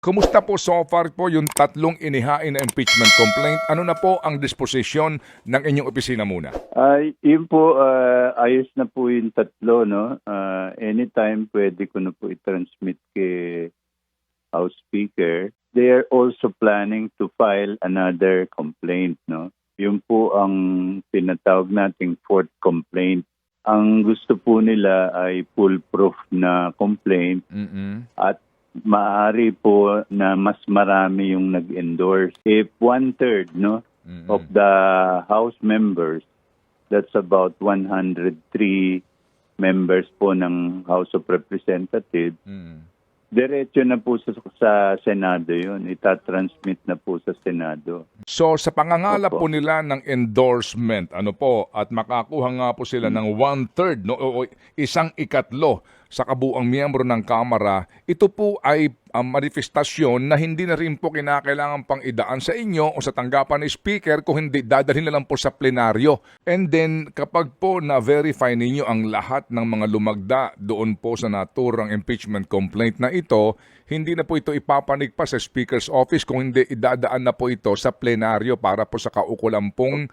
Kumusta po so far po yung tatlong inihain na impeachment complaint? Ano na po ang disposisyon ng inyong opisina muna? Yun po, ayos na po yung tatlo, no? Anytime pwede ko na po i-transmit kay House Speaker. They are also planning to file another complaint, no? Yun po ang tinatawag nating fourth complaint. Ang gusto po nila ay foolproof na complaint at maaari po na mas marami yung nag-endorse. If one-third, no, of the House members, that's about 103 members po ng House of Representatives, diretso na po sa Senado yun. Itatransmit na po sa Senado. So sa pangangala Opo. po nila ng endorsement, ano po, at makakuha nga po sila ng one-third, no, o isang ikatlo sa kabuang miyembro ng Kamara, ito po ay manifestasyon na hindi na rin po kinakailangan pang idaan sa inyo o sa tanggapan ni Speaker kung hindi dadalhin na lang po sa plenaryo. And then kapag po na-verify ninyo ang lahat ng mga lumagda doon po sa naturang impeachment complaint na ito, hindi na po ito ipapanig pa sa Speaker's office kung hindi idadaan na po ito sa plenaryo para po sa kaukulang pong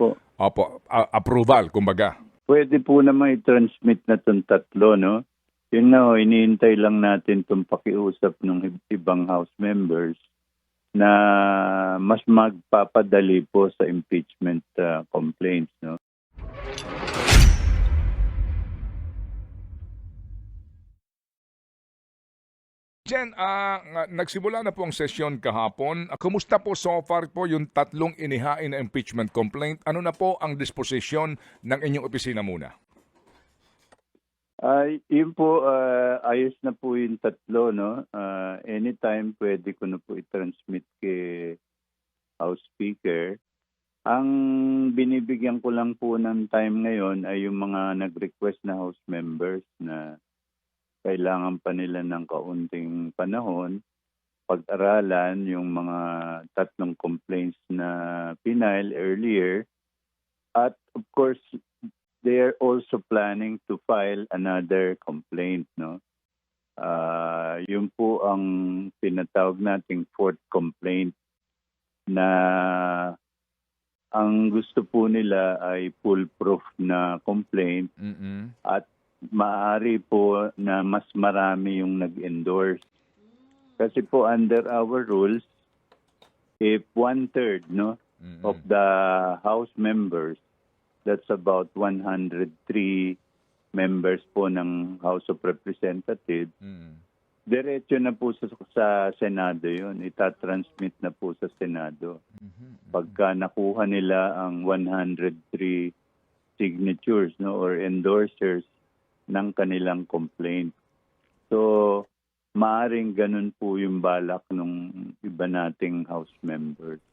approval, kumbaga. Pwede po naman i-transmit na itong tatlo, no? Yun na, iniintay lang natin itong pakiusap ng ibang House members na mas magpapadali po sa impeachment complaints, no? Jen, nagsimula na po ang sesyon kahapon. Kumusta po so far po yung tatlong inihain na impeachment complaint? Ano na po ang disposisyon ng inyong opisina muna? Yun po, ayos na po yung tatlo, no? Anytime pwede ko na po i-transmit kay House Speaker. Ang binibigyan ko lang po ng time ngayon ay yung mga nag-request na House members na kailangan pa nila ng kaunting panahon, pag-aralan yung mga tatlong complaints na pinail earlier. At of course, they are also planning to file another complaint, no? Yun po ang tinatawag nating fourth complaint na ang gusto po nila ay foolproof na complaint at maaari po na mas marami yung nag-endorse. Kasi po under our rules, if one-third, no, of the House members, that's about 103 members po ng House of Representatives, diretso na po sa Senado yun. Itatransmit na po sa Senado. Pagka nakuha nila ang 103 signatures, no, or endorsers ng kanilang complaint. So, maaring ganun po yung balak ng iba nating House members.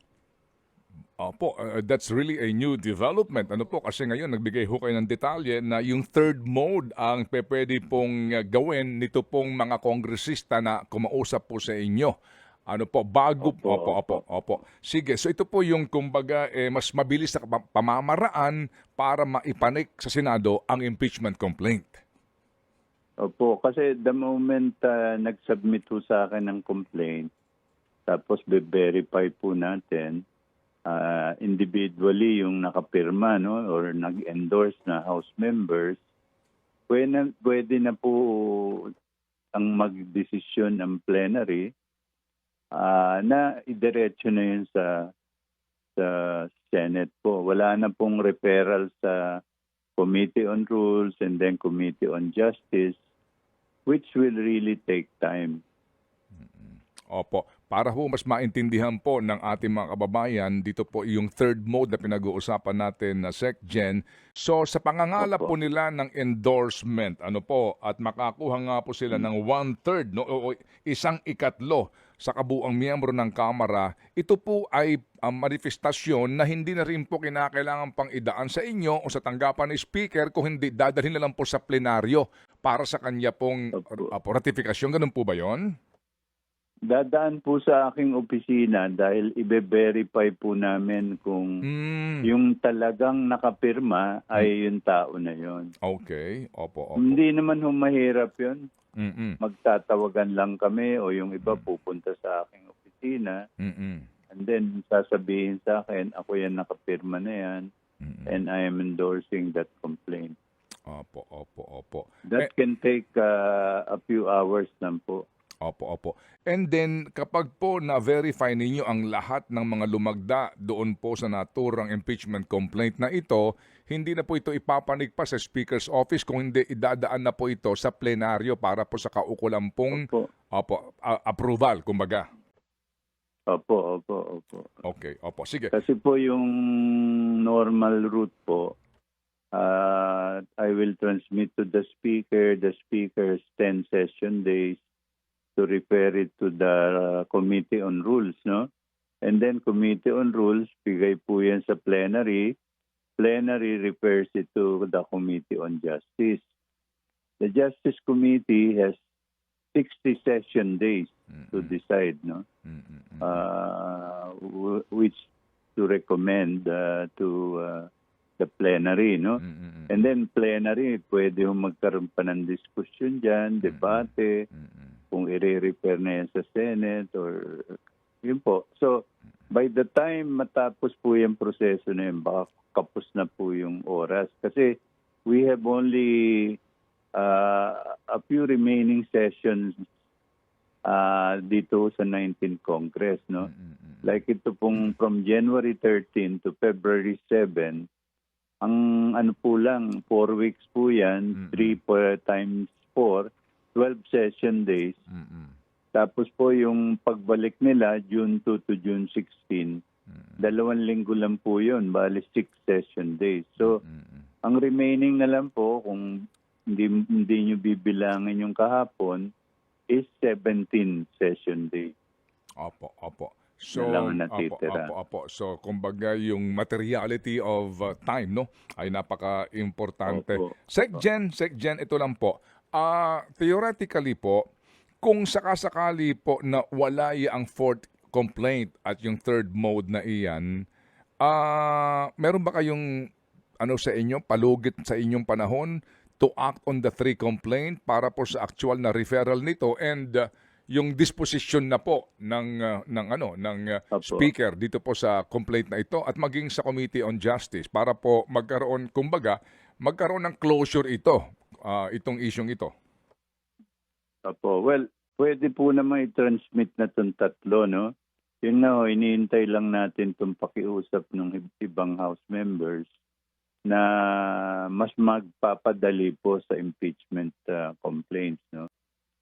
Opo, that's really a new development. Ano po, kasi ngayon nagbigay ho kayo ng detalye na yung third mode ang pwede pong gawin nito pong mga kongresista na kumausap po sa inyo. Ano po, bago Opo. Sige, so ito po yung kumbaga mas mabilis na pamamaraan para maipanik sa Senado ang impeachment complaint. Opo, kasi the moment nag-submit po sa akin ng complaint, tapos be-verify po natin individually yung nakapirma, no, or nag-endorse na House members, pwede na po ang magdesisyon ng plenary na idiretso na yun sa Senate po. Wala na pong referral sa Committee on Rules and then Committee on Justice, which will really take time. Opo. Para ho mas maintindihan po ng ating mga kababayan, dito po yung third mode na pinag-uusapan natin na SecGen. So sa pangangala po nila ng endorsement, ano po, at makakuha nga po sila ng one-third, no, o isang ikatlo sa kabuang miyembro ng Kamara, ito po ay manifestasyon na hindi na rin po kinakailangan pang idaan sa inyo o sa tanggapan ni Speaker kung hindi dadalhin na lang po sa plenaryo para sa kanya pong ratifikasyon. Ganun po ba yon? Dadaan po sa aking opisina dahil ibe-verify po namin kung yung talagang nakapirma ay yung tao na yon. Okay. Opo, opo. Hindi naman humahirap yun. Mm-mm. Magtatawagan lang kami o yung iba pupunta sa aking opisina Mm-mm. and then sasabihin sa akin, ako yan nakapirma na yan and I am endorsing that complaint. Opo, opo, opo. That can take a few hours lang po. Opo, opo. And then, kapag po na-verify ninyo ang lahat ng mga lumagda doon po sa naturang impeachment complaint na ito, hindi na po ito ipapanig pa sa Speaker's Office, kung hindi idadaan na po ito sa plenaryo para po sa kaukulampong approval, kumbaga. Opo. Okay, opo. Sige. Kasi po yung normal route po, I will transmit to the speaker's 10 session days to refer it to the Committee on Rules, no? And then Committee on Rules, bigay po yan sa plenary. Plenary refers it to the Committee on Justice. The Justice Committee has 60 session days to decide, no? Which to recommend to the plenary, no? And then plenary, pwede yung magkaroon pa ng discussion dyan, debate, kung i-refer na yan sa Senate or yun po. So, by the time matapos po yung proseso na yun, baka kapos na po yung oras. Kasi we have only a few remaining sessions dito sa 19th Congress, no? Like ito pong from January 13 to February 7, ang ano po lang, 4 weeks po yan, 3 times 4, 12 session days. Tapos po yung pagbalik nila, June 2 to June 16, 2 linggo lang po yun, bali 6 session days. So, ang remaining na lang po, kung hindi nyo bibilangin yung kahapon, is 17 session days. Opo, opo. So, opo. So, kumbaga yung materiality of time, no, ay napaka-importante. Sec-Gen, ito lang po. Theoretically po, kung sakasakali po na wala ang fourth complaint at yung third mode na iyan, meron ba kayong sa inyo, palugit sa inyong panahon to act on the three complaint para po sa actual na referral nito and yung disposition na po ng speaker dito po sa complaint na ito at maging sa Committee on Justice para po magkaroon ng closure itong isyong ito? Opo. Well, pwede po naman i-transmit na itong tatlo, no? Yun na, iniintay lang natin itong pakiusap ng ibang House members na mas magpapadali po sa impeachment complaints, no?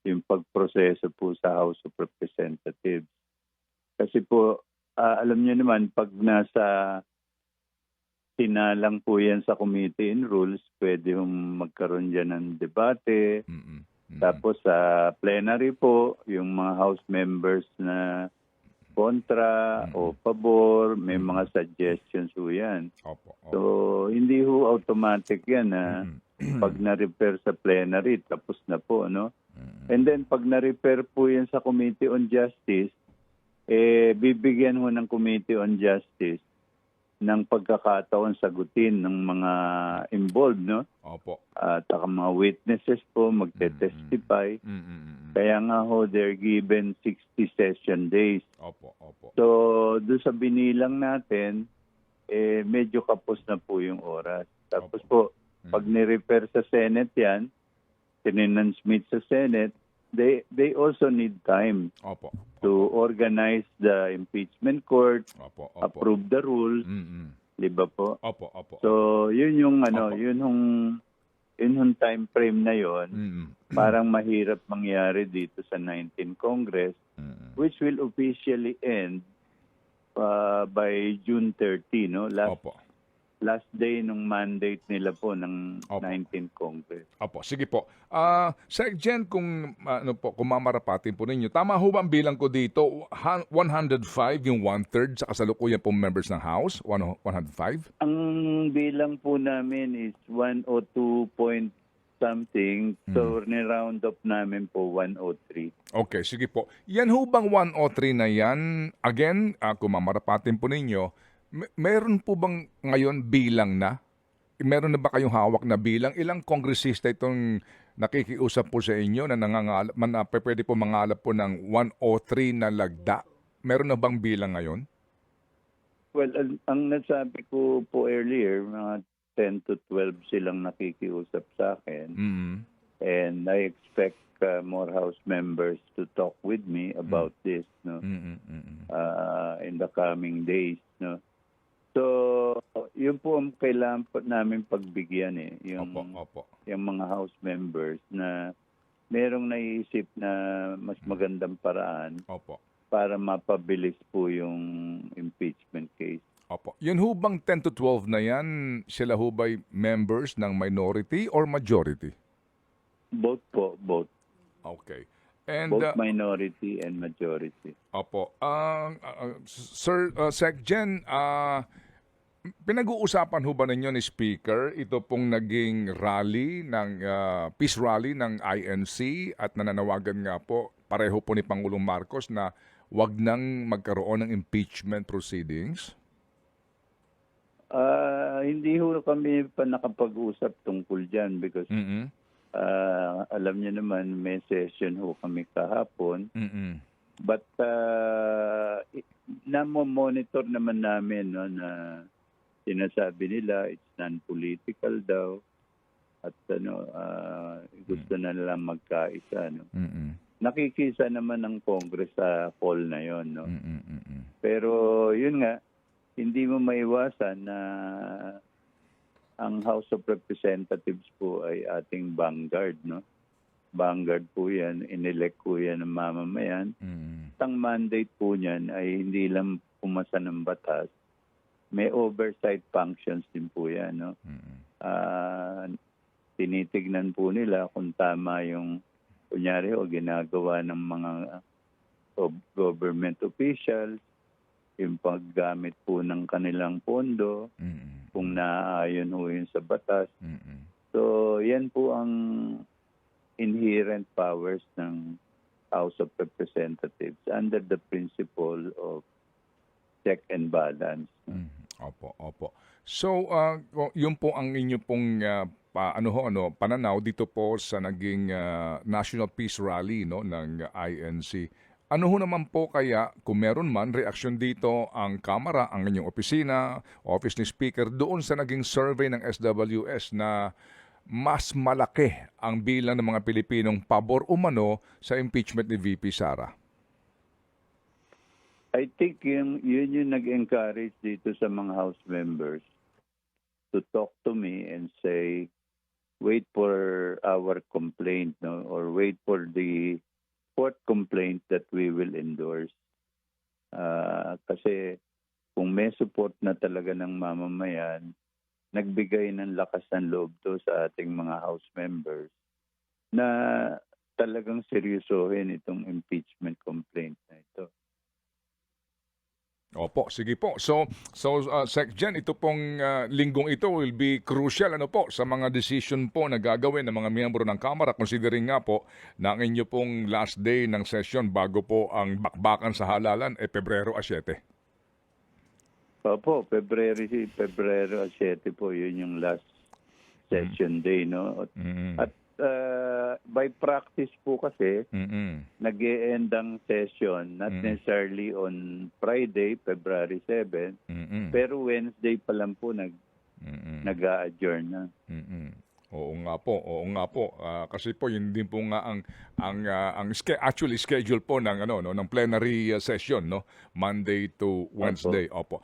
Yung pagproseso po sa House of Representatives. Kasi po, alam niyo naman, pag nasa sinalang po yan sa Committee on Rules, pwede magkaroon dyan ng debate. Tapos sa plenary po, yung mga House members na kontra o pabor, may mga suggestions po yan. So, hindi ho automatic yan na pag na-refer sa plenary, tapos na po, no? And then, pag na-refer po yan sa Committee on Justice, bibigyan ho ng Committee on Justice ng pagkakataon sagutin ng mga involved, no? Opo. At mga witnesses po magte-testify. Kaya nga ho, they're given 60 session days. Opo. So, doon sa binilang natin, medyo kapos na po yung oras. Tapos po, pag ni-refer sa Senate yan, tinansmit sa Senate, they also need time to organize the impeachment court, approve the rules, di ba po? So, yun yung yun time frame na yon, parang mahirap mangyari dito sa 19th Congress, which will officially end by June 30, no? Last day ng mandate nila po ng 19th Congress. Opo, sige po. Sec-Gen, kung mamarapatin po ninyo, tama ho ba ang bilang ko dito? 105 yung 1/3 sa kasalukuyan pong members ng House? 105? Ang bilang po namin is 102.6 something. So, ni-round up namin po 103. Okay, sige po. Yan ho bang 103 na yan? Again, kung mamarapatin po ninyo, meron po bang ngayon bilang na? Meron na ba kayong hawak na bilang? Ilang kongresista itong nakikiusap po sa inyo na pwede po mangalap po ng 103 na lagda? Meron na bang bilang ngayon? Well, ang nasabi ko po earlier, mga 10 to 12 silang nakikiusap sa akin. Mm. And I expect more House members to talk with me about this, no, in the coming days, no. So, yun po ang kailangan po namin pagbigyan yung Opo. yung mga House members na merong naiisip na mas magandang paraan Opo. para mapabilis po yung impeachment case. Opo. Yun ho bang 10 to 12 na yan, sila ho ba'y members ng minority or majority? Both po, both. Okay. And Both minority and majority. opo. Sir Secgen, pinag-uusapan ho ba ninyo ni Speaker ito pong naging rally ng peace rally ng INC at nananawagan nga po pareho po ni Pangulong Marcos na wag nang magkaroon ng impeachment proceedings? Hindi ho kami pa nakapag-usap tungkol dyan because Mm-mm. alam niyo naman may session ho kami kahapon. Mm-mm. But namo-monitor naman namin, no, na sinasabi nila it's non-political daw at gusto na nilang magkaisa. No? Mm-mm. Nakikisa naman ng Congress sa call na yon, no? Mm-mm. Pero yun nga, hindi mo maiwasan na ang House of Representatives po ay ating vanguard, no? Vanguard po yan, inelect po yan ng mamamayan. Mm-mm. Ang mandate po niyan ay hindi lang pumasa ng batas, may oversight functions din po yan, no? Mm-mm. Tinitignan po nila kung tama yung, kunyari ginagawa ng mga government officials, yung paggamit po ng kanilang pondo, Mm-mm. kung naaayon ho yun sa batas. Mm-mm. So, yan po ang inherent powers ng House of Representatives under the principle of check and balance. Opo. So, yun po ang inyo pong pananaw dito po sa naging National Peace Rally, no, ng INC. Ano ho naman po kaya, kung meron man, reaksyon dito ang Kamara, ang inyong opisina, Office ni Speaker, doon sa naging survey ng SWS na mas malaki ang bilang ng mga Pilipinong pabor umano sa impeachment ni VP Sara? I think yun yung nag-encourage dito sa mga House members to talk to me and say, wait for our complaint, no, or wait for the fourth complaint that we will endorse. Kasi kung may support na talaga ng mamamayan, nagbigay ng lakas ng loob to sa ating mga House members na talagang seryosohin itong impeachment complaint na ito. Opo, sige po. So Sec Gen, ito pong linggong ito will be crucial sa mga decision po na gagawin ng mga miyembro ng Kamara, considering nga po na ang inyo pong last day ng session bago po ang bakbakan sa halalan Pebrero 7. Opo, Pebrero 7 po, yun yung last session day, no? At by practice po kasi, nag-e-end ang session, not necessarily on Friday, February 7, pero Wednesday pa lang po nag-a-adjourn na. Oo nga po. Kasi po yun din po nga actually schedule po ng ng plenary session, no, Monday to Wednesday. Opo.